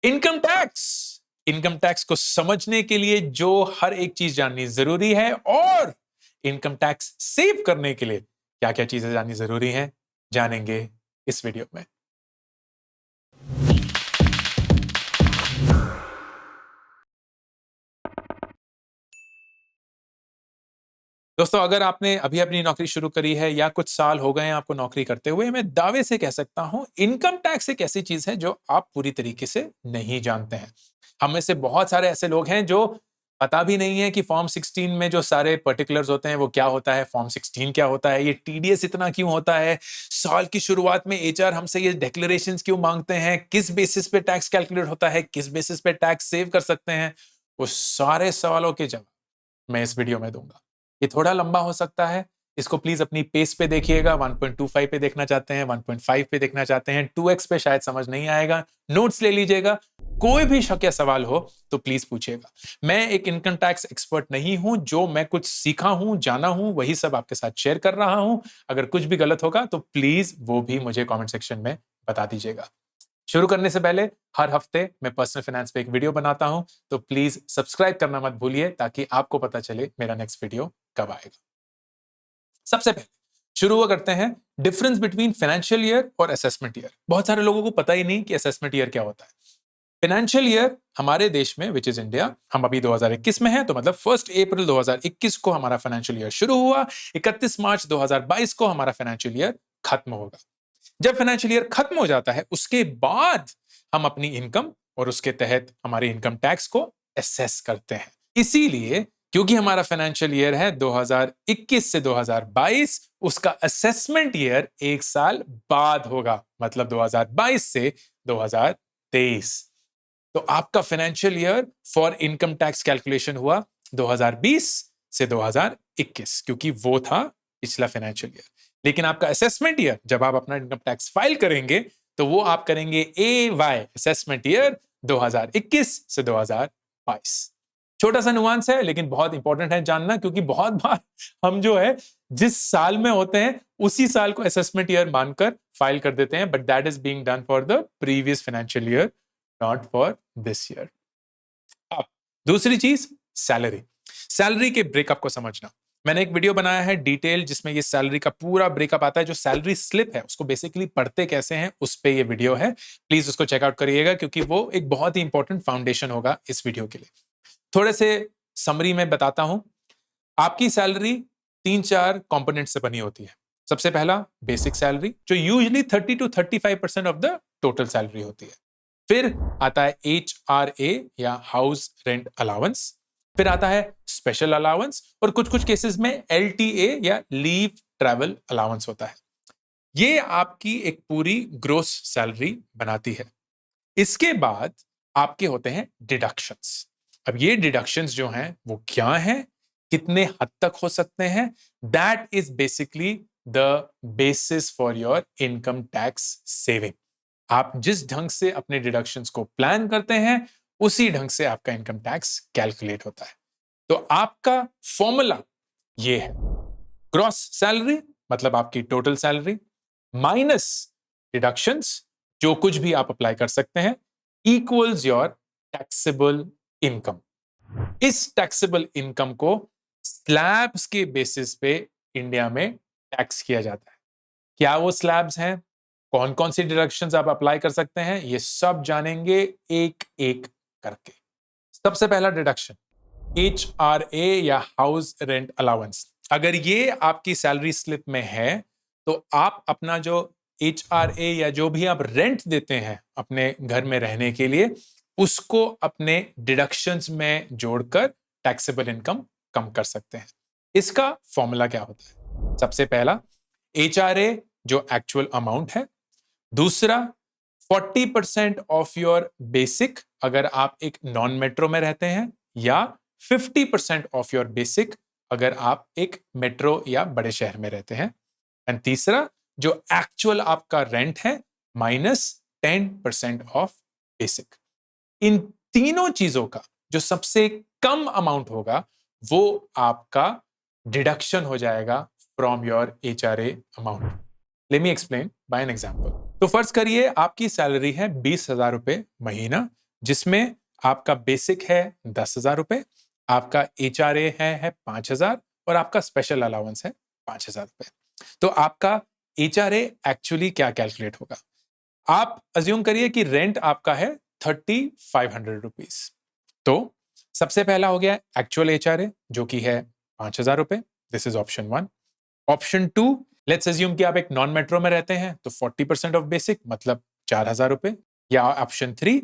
Income tax को समझने के लिए जो हर एक चीज जाननी जरूरी है और इनकम टैक्स सेव करने के लिए क्या क्या चीजें जाननी जरूरी हैं, जानेंगे इस वीडियो में। दोस्तों, अगर आपने अभी अपनी नौकरी शुरू करी है या कुछ साल हो गए हैं आपको नौकरी करते हुए, मैं दावे से कह सकता हूं इनकम टैक्स एक ऐसी चीज है जो आप पूरी तरीके से नहीं जानते हैं। हम में से बहुत सारे ऐसे लोग हैं जो पता भी नहीं है कि फॉर्म 16 में जो सारे पर्टिकुलर्स होते हैं वो क्या होता है, फॉर्म 16 क्या होता है, ये टीडीएस इतना क्यों होता है, साल की शुरुआत में एचआर हमसे ये डिक्लेरेशंस क्यों मांगते हैं, किस बेसिस पे टैक्स कैलकुलेट होता है, किस बेसिस पे टैक्स सेव कर सकते हैं, वो सारे सवालों के जवाब मैं इस वीडियो में दूंगा। ये थोड़ा लंबा हो सकता है, इसको प्लीज अपनी पेस पे देखिएगा। 1.25 पे देखना चाहते हैं, 1.5 पे देखना चाहते हैं, 2x पे शायद समझ नहीं आएगा, नोट्स ले लीजिएगा। कोई भी शक या सवाल हो तो प्लीज पूछिएगा। मैं एक इनकम टैक्स एक्सपर्ट नहीं हूं, जो मैं कुछ सीखा हूं, जाना हूं, वही सब आपके साथ शेयर कर रहा हूं। अगर कुछ भी गलत होगा तो प्लीज वो भी मुझे कमेंट सेक्शन में बता दीजिएगा। शुरू करने से पहले हर हफ्ते मैं पर्सनल फाइनेंस पे एक वीडियो बनाता हूं, तो प्लीज सब्सक्राइब करना मत भूलिए ताकि आपको पता चले मेरा नेक्स्ट वीडियो कब आएगा। सबसे पहले शुरू करते हैं डिफरेंस बिटवीन फाइनेंशियल ईयर और असेसमेंट ईयर। बहुत सारे लोगों को पता ही नहीं कि असेसमेंट ईयर क्या होता है। फाइनेंशियल ईयर हमारे देश में, विच इज इंडिया, हम अभी 2021 में हैं, तो मतलब 1 अप्रैल 2021 को हमारा फाइनेंशियल ईयर शुरू हुआ, 31 मार्च 2022 को हमारा फाइनेंशियल ईयर खत्म होगा। जब फाइनेंशियल ईयर खत्म हो जाता है उसके बाद हम अपनी इनकम और उसके तहत हमारे इनकम टैक्स को असेस करते हैं। इसीलिए क्योंकि हमारा फाइनेंशियल ईयर है 2021 से 2022, उसका असेसमेंट ईयर एक साल बाद होगा, मतलब 2022 से 2023। तो आपका financial year for income tax calculation हुआ 2020 से 2021, क्योंकि वो था पिछला फाइनेंशियल ईयर। लेकिन आपका असेसमेंट ईयर, जब आप अपना इनकम टैक्स फाइल करेंगे तो वो आप करेंगे AY असेसमेंट ईयर 2021 से 2022। छोटा सा नुआंस है लेकिन बहुत इंपॉर्टेंट है जानना, क्योंकि बहुत बार हम जो है जिस साल में होते हैं उसी साल को असेसमेंट ईयर मानकर फाइल कर देते हैं, but that is being done for the previous financial year, not for this year. अब दूसरी चीज, सैलरी के ब्रेकअप को समझना। मैंने एक वीडियो बनाया है डिटेल जिसमें ये सैलरी का पूरा ब्रेकअप आता है। जो सैलरी स्लिप है उसको बेसिकली पढ़ते कैसे हैं उस पे ये वीडियो है, प्लीज उसको चेकआउट करिएगा, क्योंकि वो एक बहुत ही इंपॉर्टेंट फाउंडेशन होगा इस वीडियो के लिए। थोड़े से समरी में बताता हूं। आपकी सैलरी 3-4 कंपोनेंट से बनी होती है। सबसे पहला बेसिक सैलरी, जो usually 30 to 35% of the total salary होती है। फिर आता है HRA या हाउस रेंट अलाउंस। फिर आता है स्पेशल अलाउंस, और कुछ कुछ केसेस में LTA या लीव ट्रैवल अलाउंस होता है। ये आपकी एक पूरी ग्रोस सैलरी बनाती है। इसके बाद आपके होते हैं डिडक्शंस। अब ये डिडक्शंस जो हैं वो क्या हैं, कितने हद तक हो सकते हैं, that is basically the basis for your income tax saving. आप जिस ढंग से अपने डिडक्शंस को प्लान करते हैं उसी ढंग से आपका इनकम टैक्स कैलकुलेट होता है। तो आपका फॉर्मूला ये है, ग्रॉस सैलरी मतलब आपकी टोटल सैलरी माइनस डिडक्शंस, जो कुछ भी आप अप्लाई कर सकते हैं, इक्वल्स योर टैक्सेबल इनकम। इस टैक्सेबल इनकम को स्लैब्स के बेसिस पे इंडिया में टैक्स किया जाता है। क्या वो स्लैब्स हैं, कौन कौन सी डिडक्शंस आप अप्लाई कर सकते हैं, ये सब जानेंगे एक एक करके। सबसे पहला डिडक्शन HRA या हाउस रेंट अलाउंस। अगर ये आपकी सैलरी स्लिप में है तो आप अपना जो HRA या जो भी आप रेंट देते हैं अपने घर में रहने के लिए, उसको अपने डिडक्शंस में जोड़कर टैक्सेबल इनकम कम कर सकते हैं। इसका फॉर्मूला क्या होता है? सबसे पहला HRA जो एक्चुअल अमाउंट है, दूसरा 40% ऑफ योर बेसिक अगर आप एक नॉन मेट्रो में रहते हैं, या 50% ऑफ योर बेसिक अगर आप एक मेट्रो या बड़े शहर में रहते हैं, एंड तीसरा जो एक्चुअल आपका रेंट है माइनस 10% ऑफ बेसिक। इन तीनों चीजों का जो सबसे कम अमाउंट होगा वो आपका डिडक्शन हो जाएगा from your HRA amount. Let me explain by an example. तो फर्ज करिए आपकी सैलरी है 20,000 रुपए महीना, जिसमें आपका बेसिक है 10,000 रुपए, आपका HRA है 5,000 और आपका स्पेशल अलाउंस है 5,000 रुपए। तो आपका HRA एक्चुअली क्या कैलकुलेट होगा? आप अज्यूम करिए कि रेंट आपका है 3,500 रुपीज। तो सबसे पहला हो गया एक्चुअल HRA जो कि है 5,000 रुपए। This is option 1। Option 2, let's assume कि आप एक नॉन मेट्रो में रहते हैं तो 40% ऑफ बेसिक मतलब 4,000 रुपए। या ऑप्शन 3,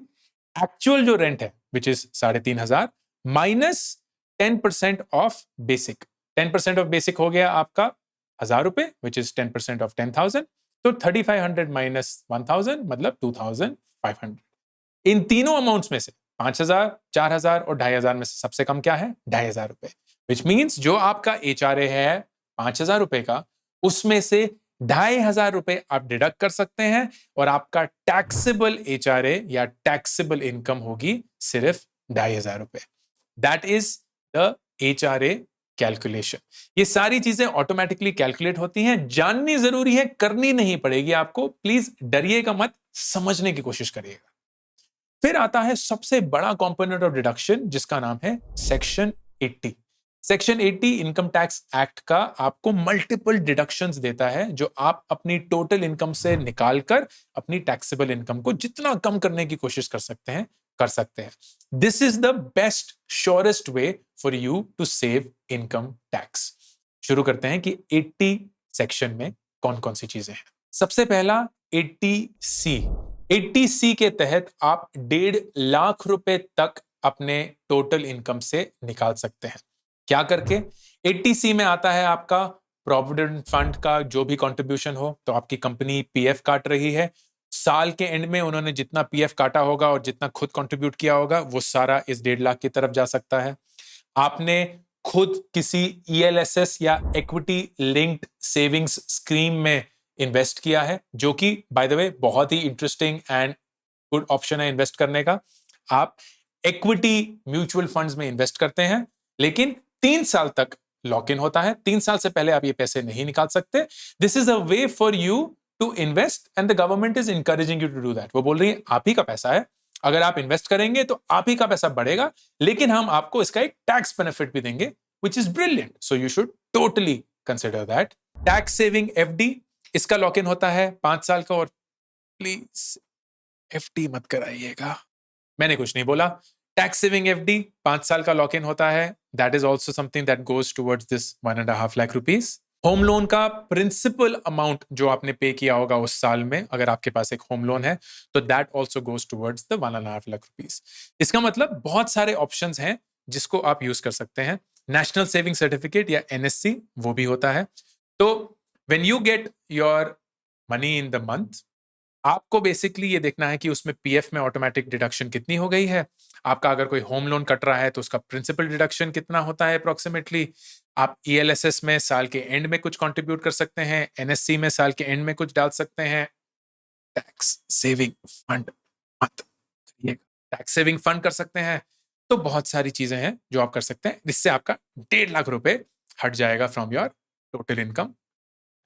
एक्चुअल जो रेंट है which is 3,500 minus 10% of basic. 10% of basic हो गया आपका 1,000 रुपए विच इज 10% ऑफ 10,000। तो 3,500 माइनस 1,000 मतलब 2,500। इन तीनों अमाउंट्स में से 5,000, 4,000 और 2,500 में से सबसे कम क्या है? 2,500 रुपए। विच मीन्स जो आपका HRA है 5,000 रुपए का, उसमें से 2,500 रुपए आप डिडक्ट कर सकते हैं और आपका टैक्सेबल HRA या टैक्सेबल इनकम होगी सिर्फ 2,500 रुपए। That is the HRA calculation. ये सारी चीजें ऑटोमेटिकली कैलकुलेट होती हैं, जाननी जरूरी है, करनी नहीं पड़ेगी आपको। प्लीज डरिएगा मत, समझने की कोशिश करिएगा। फिर आता है सबसे बड़ा कंपोनेंट ऑफ डिडक्शन जिसका नाम है section 80। Section 80 income tax act का आपको मल्टीपल डिडक्शंस देता है जो आप अपनी टोटल इनकम से निकालकर अपनी टैक्सेबल इनकम को जितना कम करने की कोशिश कर सकते हैं कर सकते हैं। This is the best surest way for you to save income tax. शुरू करते हैं कि 80 सेक्शन में कौन कौन सी चीजें हैं। सबसे पहला 80C। 80C के तहत आप 1.5 लाख रुपए तक अपने टोटल इनकम से निकाल सकते हैं। क्या करके? 80C में आता है आपका प्रोविडेंट फंड का जो भी कंट्रीब्यूशन हो, तो आपकी कंपनी पीएफ काट रही है। साल के एंड में उन्होंने जितना पीएफ काटा होगा और जितना खुद कंट्रीब्यूट किया होगा वो सारा इस 1.5 लाख की तरफ जा सकता है। आपने खुद किसी ईएलएसएस या इक्विटी लिंक्ड सेविंग्स स्कीम में इन्वेस्ट किया है, जो कि बाय द वे बहुत ही इंटरेस्टिंग एंड गुड ऑप्शन है इन्वेस्ट करने का। आप इक्विटी म्यूचुअल फंड्स में इन्वेस्ट करते हैं, लेकिन 3 साल तक लॉक इन होता है। 3 साल से पहले आप ये पैसे नहीं निकाल सकते। This is a way for you to invest and the government is encouraging you to do that. वो बोल रही है आप ही का पैसा है, अगर आप इन्वेस्ट करेंगे तो आप ही का पैसा बढ़ेगा, लेकिन हम आपको इसका एक टैक्स बेनिफिट भी देंगे, which is brilliant. So you should totally consider that. Tax saving FD, इसका लॉक इन होता है 5 साल का। और प्लीज एफडी मत कराइएगा, मैंने कुछ नहीं बोला। टैक्स सेविंग एफडी 5 साल का लॉक इन होता है। That is also something that goes towards this 1.5 lakh rupees. Home loan का प्रिंसिपल अमाउंट जो आपने पे किया होगा उस साल में, अगर आपके पास एक होम लोन है, तो that also goes towards the 1.5 lakh rupees. इसका मतलब बहुत सारे ऑप्शंस हैं जिसको आप यूज कर सकते हैं। नेशनल सेविंग सर्टिफिकेट या NSC वो भी होता है। तो when you get your money in the month, आपको बेसिकली ये देखना है कि उसमें पीएफ में ऑटोमेटिक डिडक्शन कितनी हो गई है। आपका अगर कोई होम लोन कट रहा है तो उसका प्रिंसिपल डिडक्शन कितना होता है अप्रोक्सीमेटली। आप ईएलएसएस में साल के एंड में कुछ कंट्रीब्यूट कर सकते हैं, एनएससी में साल के एंड में कुछ डाल सकते हैं। टैक्स सेविंग फंड मत करिएगा, टैक्स सेविंग फंड कर सकते हैं। तो बहुत सारी चीजें हैं जो आप कर सकते हैं, जिससे आपका 1.5 लाख रुपए हट जाएगा from your total income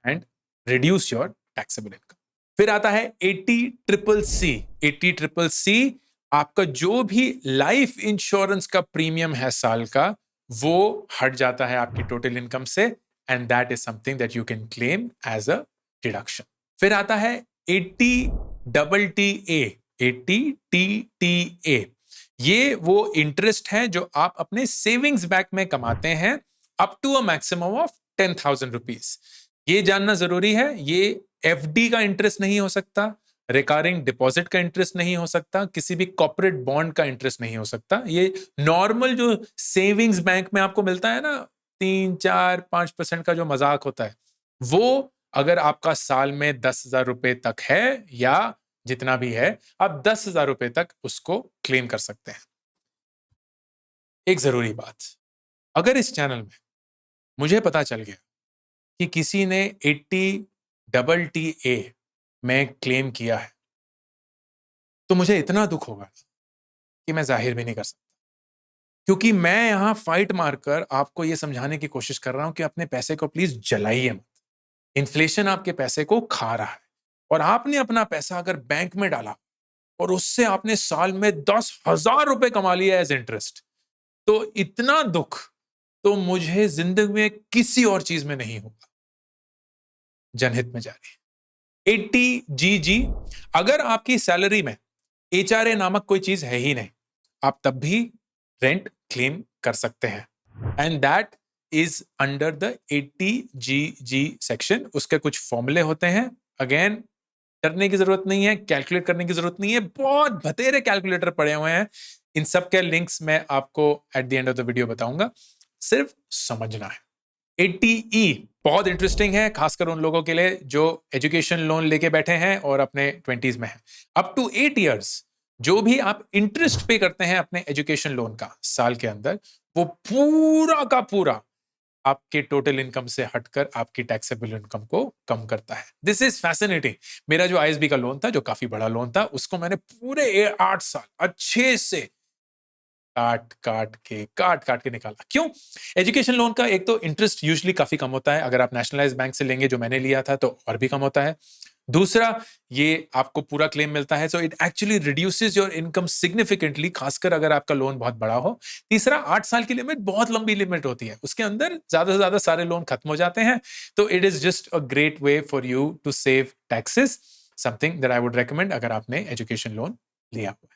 and reduce your taxable income. फिर आता है 80CCC। 80CCC आपका जो भी लाइफ इंश्योरेंस का प्रीमियम है साल का, वो हट जाता है आपकी टोटल इनकम से, and that is something that you can claim as a deduction. फिर आता है 80TTA। 80TTA ये वो इंटरेस्ट है जो आप अपने सेविंग्स बैंक में कमाते हैं up to a maximum of 10,000 rupees. ये जानना जरूरी है, ये एफडी का इंटरेस्ट नहीं हो सकता, रिकरिंग डिपॉजिट का इंटरेस्ट नहीं हो सकता, किसी भी कॉर्पोरेट बॉन्ड का इंटरेस्ट नहीं हो सकता। ये नॉर्मल जो सेविंग्स बैंक में आपको मिलता है ना 3, 4, 5% का जो मजाक होता है, वो अगर आपका साल में 10,000 रुपए तक है या जितना भी है, आप 10,000 रुपए तक उसको क्लेम कर सकते हैं। एक जरूरी बात, अगर इस चैनल में मुझे पता चल गया कि किसी ने 80TTA में क्लेम किया है, तो मुझे इतना दुख होगा कि मैं जाहिर भी नहीं कर सकता, क्योंकि मैं यहां फाइट मारकर आपको यह समझाने की कोशिश कर रहा हूं कि अपने पैसे को प्लीज जलाइए मत। इन्फ्लेशन आपके पैसे को खा रहा है, और आपने अपना पैसा अगर बैंक में डाला और उससे आपने साल में 10,000 रुपए कमा लिया एज इंटरेस्ट, तो इतना दुख तो मुझे जिंदगी में किसी और चीज में नहीं होगा। जनहित में जारी। 80GG, अगर आपकी सैलरी में HRA नामक कोई चीज है ही नहीं, आप तब भी रेंट क्लेम कर सकते हैं, and that is under the 80GG section. उसके कुछ फॉर्मूले होते हैं, अगेन करने की जरूरत नहीं है, कैलकुलेट करने की जरूरत नहीं है, बहुत बतेरे कैलकुलेटर पड़े हुए हैं। इन सब के लिंक्स मैं आपको at the end of the video बताऊंगा, सिर्फ समझना है। 80E बहुत इंटरेस्टिंग है, खासकर उन लोगों के लिए जो एजुकेशन लोन लेके बैठे हैं और अपने 20s में हैं। अप टू 8 इयर्स जो भी आप इंटरेस्ट पे करते हैं अपने एजुकेशन लोन का साल के अंदर, वो पूरा का पूरा आपके टोटल इनकम से हटकर आपकी टैक्सेबल इनकम को कम करता है। This is fascinating. मेरा जो ISB का लोन था, जो काफी बड़ा लोन था, उसको मैंने पूरे 8 साल अच्छे से काट काट के निकाला। क्यों? एजुकेशन लोन का एक तो इंटरेस्ट यूजुअली काफी कम होता है, अगर आप नेशनलाइज बैंक से लेंगे जो मैंने लिया था तो और भी कम होता है। दूसरा, ये आपको पूरा क्लेम मिलता है, so it actually reduces your income significantly, खासकर अगर आपका लोन बहुत बड़ा हो। तीसरा, 8 साल की लिमिट बहुत लंबी लिमिट होती है, उसके अंदर ज्यादा से ज्यादा सारे लोन खत्म हो जाते हैं, तो it is just a great way for you to save taxes, something that I would recommend अगर आपने एजुकेशन लोन लिया हुआ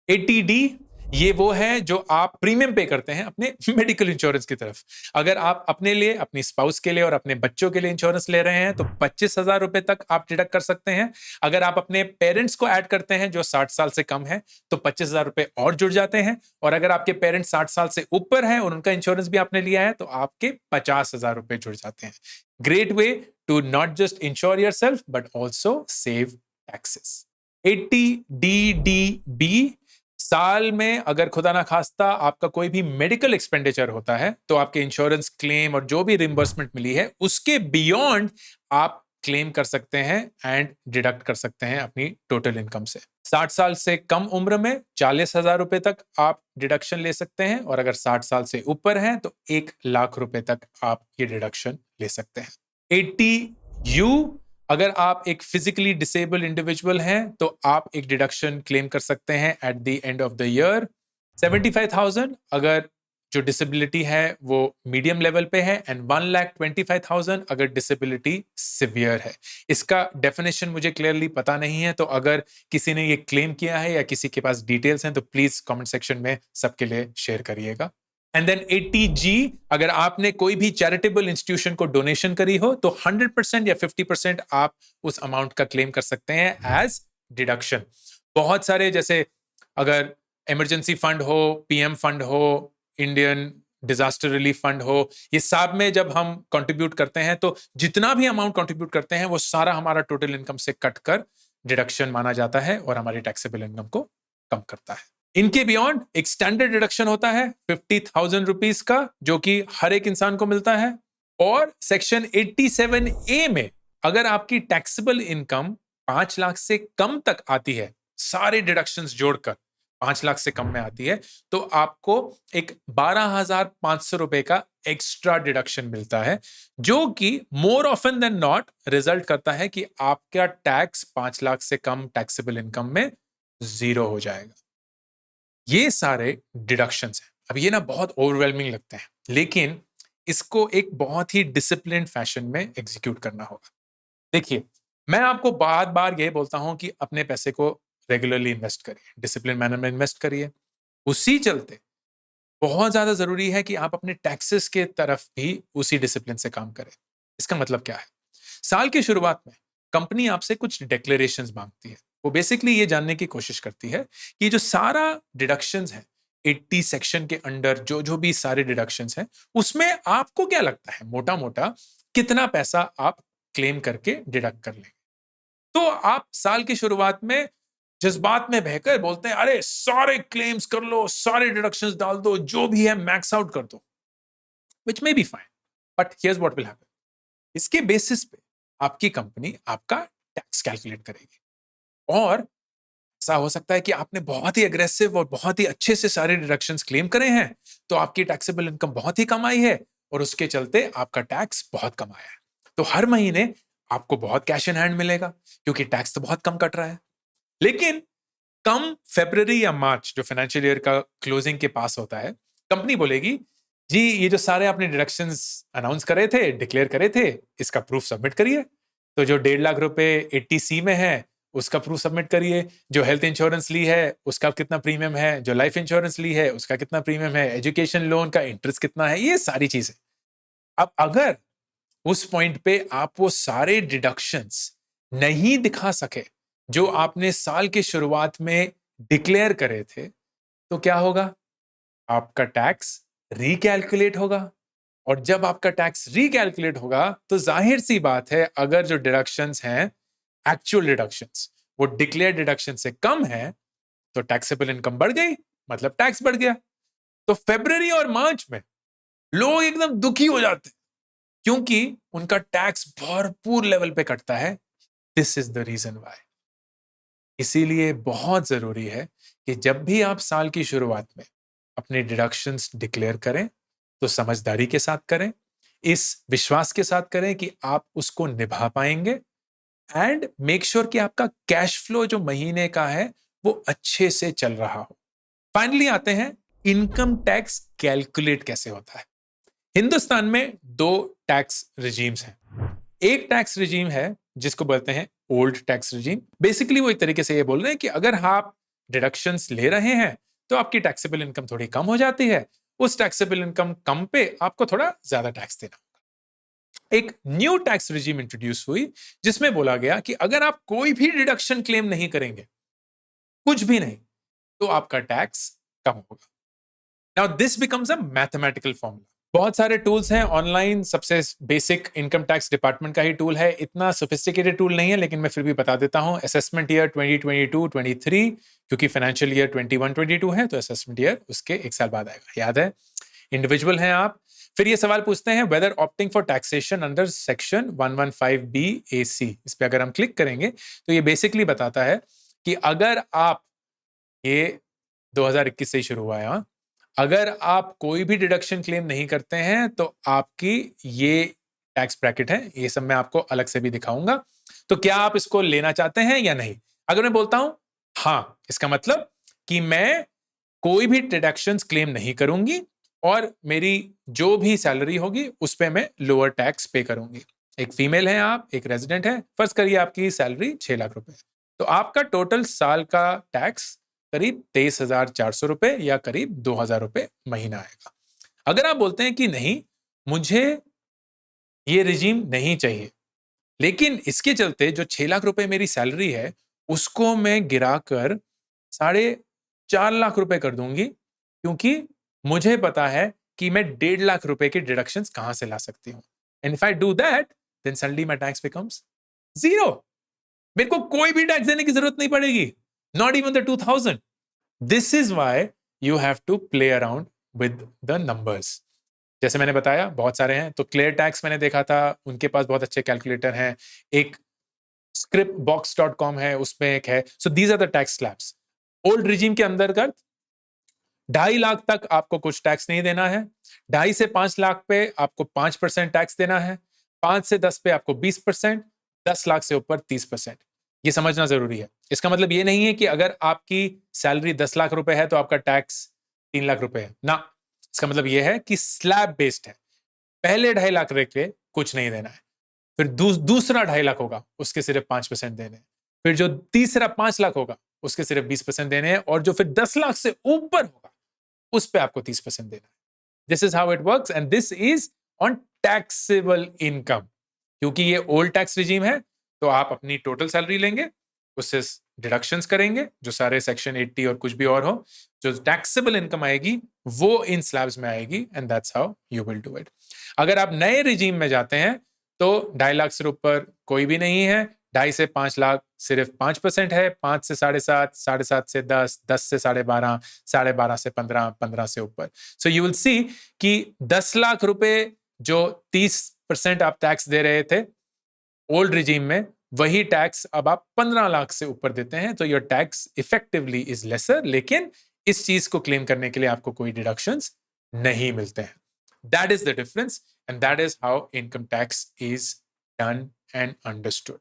है। 80D, ये वो है जो आप प्रीमियम पे करते हैं अपने मेडिकल इंश्योरेंस की तरफ। अगर आप अपने लिए, अपनी स्पाउस के लिए और अपने बच्चों के लिए इंश्योरेंस ले रहे हैं तो 25,000 रुपए तक आप डिडक्ट कर सकते हैं। अगर आप अपने पेरेंट्स को ऐड करते हैं जो 60 साल से कम है तो 25,000 रुपए और जुड़ जाते हैं, और अगर आपके पेरेंट्स 60 साल से ऊपर हैं और उनका इंश्योरेंस भी आपने लिया है तो आपके 50,000 रुपए जुड़ जाते हैं। Great way to not just insure yourself but also save taxes. 80DDB, साल में अगर खुदा ना खास्ता आपका कोई भी मेडिकल एक्सपेंडिचर होता है तो आपके इंश्योरेंस क्लेम और जो भी रिम्बर्समेंट मिली है उसके बियॉन्ड आप क्लेम कर सकते हैं एंड डिडक्ट कर सकते हैं अपनी टोटल इनकम से। 60 साल से कम उम्र में 40,000 रुपए तक आप डिडक्शन ले सकते हैं, और अगर 60 साल से ऊपर हैं तो 1,00,000 रुपए तक आप ये डिडक्शन ले सकते हैं। 80U, अगर आप एक फिजिकली डिसेबल इंडिविजुअल हैं तो आप एक डिडक्शन क्लेम कर सकते हैं at the end of the year. 75,000 अगर जो डिसेबिलिटी है वो मीडियम लेवल पे है, एंड 1,25,000 अगर डिसेबिलिटी सिवियर है। इसका डेफिनेशन मुझे क्लियरली पता नहीं है, तो अगर किसी ने ये क्लेम किया है या किसी के पास डिटेल्स हैं तो प्लीज कमेंट सेक्शन में सबके लिए शेयर करिएगा। एंड देन 80G, अगर आपने कोई भी चैरिटेबल इंस्टीट्यूशन को डोनेशन करी हो तो 100% या 50% आप उस अमाउंट का क्लेम कर सकते हैं एज डिडक्शन। बहुत सारे, जैसे अगर इमरजेंसी फंड हो, PM फंड हो, इंडियन डिजास्टर रिलीफ फंड हो, ये सब में जब हम कंट्रीब्यूट करते हैं तो जितना भी अमाउंट कंट्रीब्यूट करते हैं वो सारा हमारा टोटल इनकम से कट कर डिडक्शन माना जाता है और हमारी टैक्सेबल इनकम को कम करता है। इनके बियॉन्ड एक स्टैंडर्ड डिडक्शन होता है 50,000 रुपीज का, जो कि हर एक इंसान को मिलता है। और सेक्शन 87A में अगर आपकी टैक्सेबल इनकम 5 लाख से कम तक आती है, सारे डिडक्शंस जोड़कर 5 लाख से कम में आती है, तो आपको एक 12,500 रुपए का एक्स्ट्रा डिडक्शन मिलता है, जो कि more often than not result करता है कि आपका टैक्स 5 लाख से कम टैक्सेबल इनकम में 0 हो जाएगा। ये सारे डिडक्शंस हैं। अब ये ना बहुत ओवरवेलमिंग लगते हैं, लेकिन इसको एक बहुत ही डिसिप्लिन्ड फैशन में एग्जीक्यूट करना होगा। देखिए, मैं आपको बार बार ये बोलता हूं कि अपने पैसे को रेगुलरली इन्वेस्ट करिए, डिसिप्लिन मैनर में इन्वेस्ट करिए। उसी चलते बहुत ज्यादा जरूरी है कि आप अपने टैक्सेस के तरफ भी उसी डिसिप्लिन से काम करें। इसका मतलब क्या है? साल की शुरुआत में कंपनी आपसे कुछ डिक्लेरेशंस मांगती है। वो बेसिकली ये जानने की कोशिश करती है कि जो सारा डिडक्शंस है 80 सेक्शन के अंडर, जो जो भी सारे डिडक्शंस हैं, उसमें आपको क्या लगता है मोटा मोटा कितना पैसा आप क्लेम करके डिडक्ट कर लेंगे। तो आप साल की शुरुआत में जज्बात में बहकर बोलते हैं, अरे सारे क्लेम्स कर लो, सारे डिडक्शंस डाल दो, जो भी है मैक्स आउट कर दो, which may be fine, but here's what will happen. इसके बेसिस पे आपकी कंपनी आपका टैक्स कैलकुलेट करेगी, और ऐसा हो सकता है कि आपने बहुत ही एग्रेसिव और बहुत ही अच्छे से सारे डिडक्शंस क्लेम करे हैं, तो आपकी टैक्सेबल इनकम बहुत ही कम आई है और उसके चलते आपका टैक्स बहुत कम आया है। तो हर महीने आपको बहुत कैश इन हैंड मिलेगा क्योंकि टैक्स तो बहुत कम कट रहा है। लेकिन कम फरवरी या मार्च जो फाइनेंशियल ईयर का क्लोजिंग के पास होता है, कंपनी बोलेगी जी ये जो सारे आपने डिडक्शंस अनाउंस करे थे, डिक्लेयर करे थे, इसका प्रूफ सबमिट करिए। तो जो 1.5 लाख रुपए 80C में है उसका प्रूफ सबमिट करिए, जो हेल्थ इंश्योरेंस ली है उसका कितना प्रीमियम है, जो लाइफ इंश्योरेंस ली है उसका कितना प्रीमियम है, एजुकेशन लोन का इंटरेस्ट कितना है, ये सारी चीजें। अब अगर उस पॉइंट पे आप वो सारे डिडक्शंस नहीं दिखा सके जो आपने साल के शुरुआत में डिक्लेयर करे थे, तो क्या होगा? आपका टैक्स रिकैलकुलेट होगा। और जब आपका टैक्स रिकैलकुलेट होगा तो जाहिर सी बात है, अगर जो डिडक्शंस हैं एक्चुअल डिडक्शंस वो डिक्लेयर डिडक्शन से कम है, तो टैक्सेबल इनकम बढ़ गई, मतलब टैक्स बढ़ गया। तो फरवरी और मार्च में लोग एकदम दुखी हो जाते हैं क्योंकि उनका टैक्स भरपूर लेवल पे कटता है। This is the reason why. इसीलिए बहुत जरूरी है कि जब भी आप साल की शुरुआत में अपने डिडक्शंस डिक्लेयर करें तो समझदारी के साथ करें, इस विश्वास के साथ करें कि आप उसको निभा पाएंगे, एंड मेक श्योर कि आपका कैश फ्लो जो महीने का है वो अच्छे से चल रहा हो। फाइनली आते हैं इनकम टैक्स कैलकुलेट कैसे होता है। हिंदुस्तान में दो टैक्स रिजीम्स हैं। एक टैक्स रिजीम है जिसको बोलते हैं ओल्ड टैक्स रिजीम। बेसिकली वो एक तरीके से ये बोल रहे हैं कि अगर आप डिडक्शंस ले रहे हैं तो आपकी टैक्सेबल इनकम थोड़ी कम हो जाती है, उस टैक्सेबल इनकम कम पे आपको थोड़ा ज्यादा टैक्स देना। एक न्यू टैक्स रिजीम इंट्रोड्यूस हुई जिसमें बोला गया कि अगर आप कोई भी डिडक्शन क्लेम नहीं करेंगे, कुछ भी नहीं, तो आपका टैक्स कम होगा। Now this becomes a mathematical formula. बहुत सारे टूल्स हैं ऑनलाइन, सबसे बेसिक इनकम टैक्स डिपार्टमेंट का ही टूल है, इतना सोफिस्टिकेटेड टूल नहीं है लेकिन मैं फिर भी बता देता हूं। असेसमेंट ईयर 2022-23, क्योंकि फाइनेंशियल ईयर 21-22 है तो असेसमेंट ईयर उसके एक साल बाद आएगा, याद है। इंडिविजुअल हैं आप, फिर ये सवाल पूछते हैं whether opting for taxation under section 115B AC। इस पे अगर हम क्लिक करेंगे तो ये बेसिकली बताता है कि अगर आप, ये 2021 से ही शुरू हुआ है, हाँ, अगर आप कोई भी डिडक्शन क्लेम नहीं करते हैं तो आपकी ये टैक्स ब्रैकेट है, ये सब मैं आपको अलग से भी दिखाऊंगा। तो क्या आप इसको लेना चाहते हैं या नहीं? अगर मैं बोलता हूं हाँ, इसका मतलब कि मैं कोई भी डिडक्शंस क्लेम नहीं करूंगी और मेरी जो भी सैलरी होगी उस पर मैं लोअर टैक्स पे करूंगी। एक फीमेल है आप, एक रेजिडेंट है, फर्ज करिए आपकी सैलरी 6 लाख रुपए, तो आपका टोटल साल का टैक्स करीब 23,400 रुपए या करीब 2,000 रुपए महीना आएगा। अगर आप बोलते हैं कि नहीं, मुझे ये रिजीम नहीं चाहिए, लेकिन इसके चलते जो 6 लाख रुपए मेरी सैलरी है उसको मैं गिराकर 4.5 लाख रुपए कर दूंगी, क्योंकि मुझे पता है कि मैं 1.5 लाख रुपए के डिडक्शंस कहां से ला सकती हूं। And if I do that then suddenly my tax becomes zero. मेरे को कोई भी टैक्स देने की जरूरत नहीं पड़ेगी, not even the 2000। This is why you have to play around with the numbers. जैसे मैंने बताया बहुत सारे हैं, तो क्लियर टैक्स मैंने देखा था, उनके पास बहुत अच्छे कैलकुलेटर हैं। एक scriptbox.com है, उसमें एक है। So these are the tax slabs. Old regime के अंतर्गत 2.5 लाख तक आपको कुछ टैक्स नहीं देना है, 2.5 से 5 लाख पे आपको 5% टैक्स देना है, 5 से 10 पे आपको 20%, 10 लाख से ऊपर 30%। ये समझना जरूरी है। इसका मतलब ये नहीं है कि अगर आपकी सैलरी 10 लाख रुपए है तो आपका टैक्स 3 लाख रुपए है ना। इसका मतलब ये है कि स्लैब बेस्ड है। पहले 2.5 लाख के कुछ नहीं देना है, फिर दूसरा 2.5 लाख होगा उसके सिर्फ 5% देने हैं, फिर जो तीसरा 5 लाख होगा उसके सिर्फ 20% देने हैं, और जो फिर 10 लाख से ऊपर होगा उस पे आपको 30% देना है। This is how it works and this is on taxable income. क्योंकि ये ओल्ड टैक्स रिजीम है तो आप अपनी टोटल सैलरी लेंगे, उससे डिडक्शंस करेंगे जो सारे सेक्शन 80 और कुछ भी और हो, जो टैक्सेबल इनकम आएगी वो इन स्लैब्स में आएगी, and that's how you will do it. अगर आप नए रिजीम में जाते हैं तो 2.5 लाख से ऊपर कोई भी नहीं है, 2.5 से 5 लाख सिर्फ 5% है, 5 से 7.5, 7.5 से 10, 10 से 12.5, 12.5 से 15, 15 से ऊपर। सो यू विल सी कि 10 लाख रुपए जो 30% आप टैक्स दे रहे थे ओल्ड रिजीम में, वही टैक्स अब आप 15 लाख से ऊपर देते हैं, तो your tax effectively is lesser, लेकिन इस चीज को क्लेम करने के लिए आपको कोई डिडक्शंस नहीं मिलते हैं। That is the difference and that is how income tax is done and understood.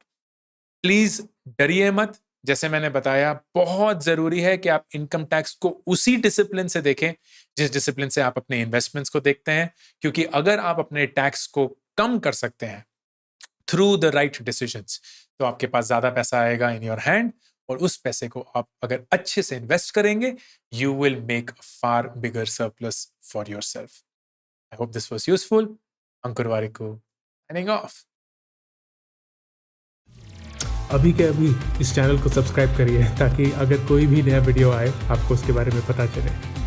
Please डरिए मत, जैसे मैंने बताया, बहुत ज़रूरी है कि आप इनकम टैक्स को उसी डिसिप्लिन से देखें, जिस डिसिप्लिन से आप अपने इन्वेस्टमेंट्स को देखते हैं। क्योंकि अगर आप अपने टैक्स को कम कर सकते हैं थ्रू द राइट डिसीजंस, तो आपके पास ज़्यादा पैसा आएगा इन योर हैंड, और उस पैसे को आप अगर अच्छे से इन्वेस्ट करेंगे, you will make a far bigger surplus for yourself. I hope this was useful. Ankur Warikoo, signing off. अभी के अभी इस चैनल को सब्सक्राइब करिए ताकि अगर कोई भी नया वीडियो आए आपको उसके बारे में पता चले।